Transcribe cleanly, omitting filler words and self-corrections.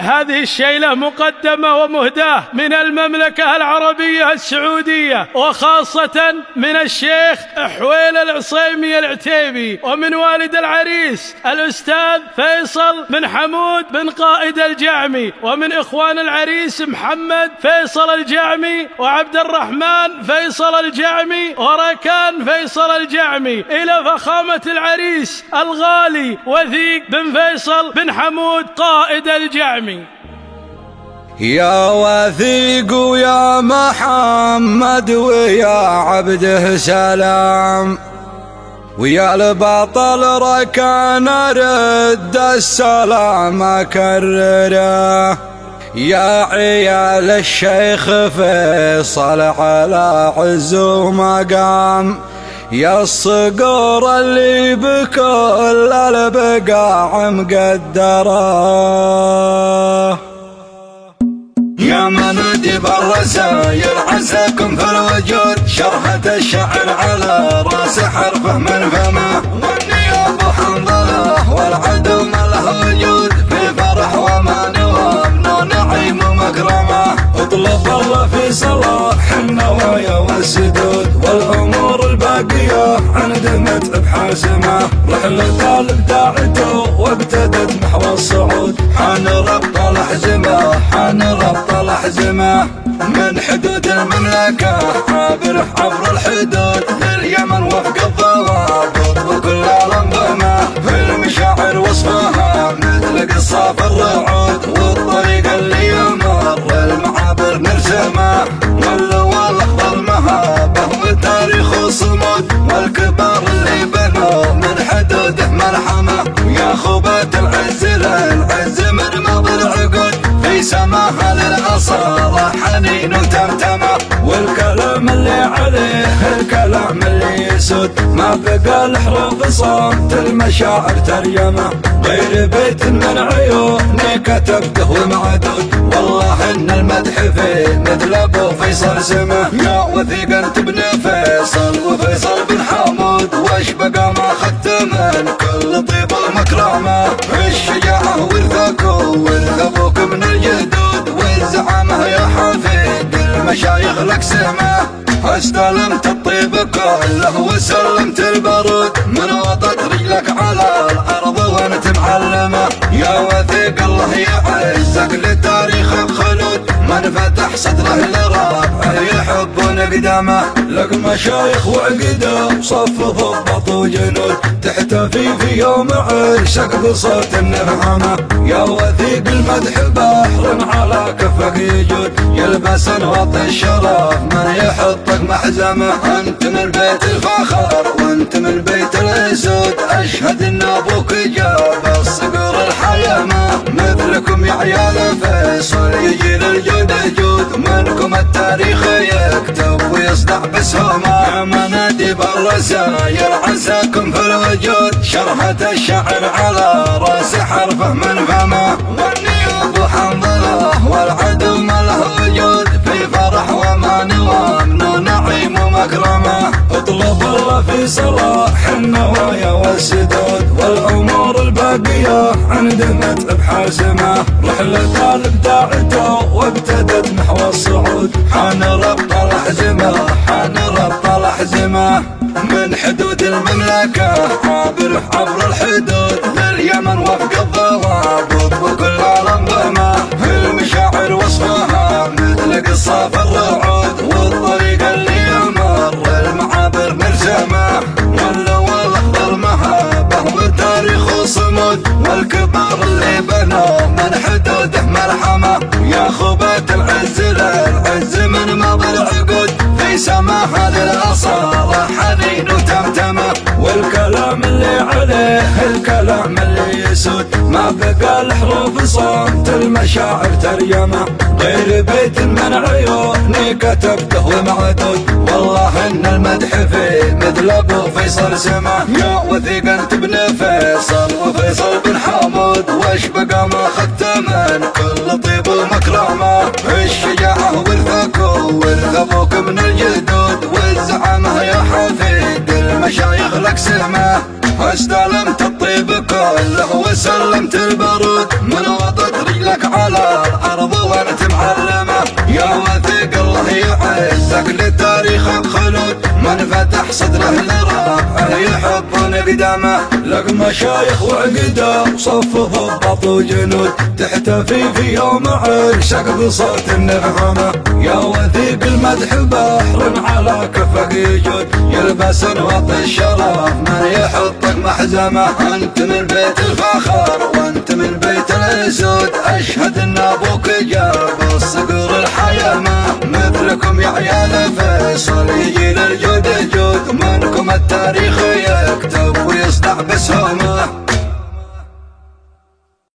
هذه الشيلة مقدمة ومهداة من المملكة العربية السعودية، وخاصة من الشيخ حويل العصيمي العتيبي، ومن والد العريس الأستاذ فيصل بن حمود بن قائد الجعمي، ومن إخوان العريس محمد فيصل الجعمي وعبد الرحمن فيصل الجعمي وركان فيصل الجعمي، إلى فخامة العريس الغالي وثيق بن فيصل بن حمود قائد الجعمي. يا وثيق ويا محمد ويا عبده سلام، ويا البطل ركان رد السلام أكرره، يا عيال الشيخ فيصل على عز ومقام، يا الصقور اللي بكل البقاع مقدره، يا منادي بالرسايل عساكم في الوجود، شرحة الشعر على راس حرفه من فمه، والنياب حنظله والعدو ما له وجود، في فرح ومان وامن ونعيم ومكرمه، اطلب الله في صلاح النوايا والسدود، والامور الباقيه عندمت بحاسمه، رحلة الابداعته وابتدت نحو الصعود، حان ربط الاحزمه حان ربط الاحزمه، من حدود المملكه عبر الحدود، لليمن وفق الضوابط وكل الانظمه، في المشاعر وصفها مثل قصاف الرعود، والطريق اللي يمر المعابر نرسمه، واللواء الاخضر مهابه وتاريخ صمود، والكبار اللي بنوا من حدوده ملحمه، يا خوبة العز للعز من ماضي العقود، في سماها للأصالة حنين وتمتمه، والكلام اللي عليه الكلام اللي يسود، ما بقى الحروف صمت المشاعر ترجمه، غير بيت من عيوني كتبته ومعدود، والله ان المدح فيه مثل ابو فيصل سمه، يا وثيق انت ابن فيصل وفيصل بن حمود، واش بقى ما اخذت من كل طيب ومكرمه، الشجاعه ورثك ورث ابوك من الجدود، والزعامه يا حفيد المشايخ لك سمه، استلمت الطيب كله وسلمت البرود، من وطت رجلك على الارض وانت معلمه، يا وثيق الله يعزك للتاريخ بخلود، من فتح صدره لرابعه يحبون قدامه، لك مشايخ وعقده صف ضبط وجنود، تحتفي في يوم عرشك بصوت النغمه، يا وثيق المدح بحر على كفك يجود، يلبس نوط الشرف من يحطك محزمه، انت من بيت الفخر وانت من بيت الاسود، اشهد ان ابوك جاب الصقر الحيامه، مثلكم يا عيال فيصل يجي للجود جود، منكم التاريخ يكتب ويصدع بسهمه، يا منادي بالرسايل عساكم في الوجود، شرحة الشعر على راس حرفه من فمه، والنياب حنظله والعدو ما له وجود، في فرح وامان وامن ونعيم ومكرمه، اطلب الله في صلاح النوايا والسدود، والامور الباقيه عندمت بحاسمه، رحلة الابداعته وابتدت نحو الصعود، حان ربط الاحزمه حان ربط الاحزمه، من حدود المملكه عبر الحدود، لليمن وفق الضوابط وكل الانظمه، في المشاعر وصفها مثل قصاف الرعود، والطريق اللي يمر المعابر نرسمه، واللواء الاخضر مهابه وتاريخ صمود، والكبار اللي بنوا من حدوده ملحمه، يا خوبة العز للعز من ماضي العقود، في سماها للأصالة حنين وتمتمه، والكلام اللي عليه الكلام اللي يسود، ما بقى الحروف صمت المشاعر ترجمه، غير بيت من عيوني كتبته ومعدود، والله ان المدح فيه مثل ابو فيصل سمه، يا وثيق انت ابن فيصل وفيصل بن حمود، واش بقى ما اخذت من كل طيب ومكرمه، الشجاعه ورثك ورث ابوك من الجدود، والزعامه يا حفيد المشايخ لك سمه، استلمت الطيب كله وسلمت البرود، من وطت رجلك على لا تحصد له لربعه يحبون قدامه. لك مشايخ وعقده صف ضباط وجنود تحتفي في يوم عرشك بصوت النغمه. يا وثيق المدح بحر على كفك يجود يلبس نواط الشرف من يحطك محزمه. انت من بيت الفخر وانت من بيت الاسود اشهد ان ابوك جاب الصقر الحيامه. مثلكم يا عيال فيصل يجي للجود جود منكم التاريخ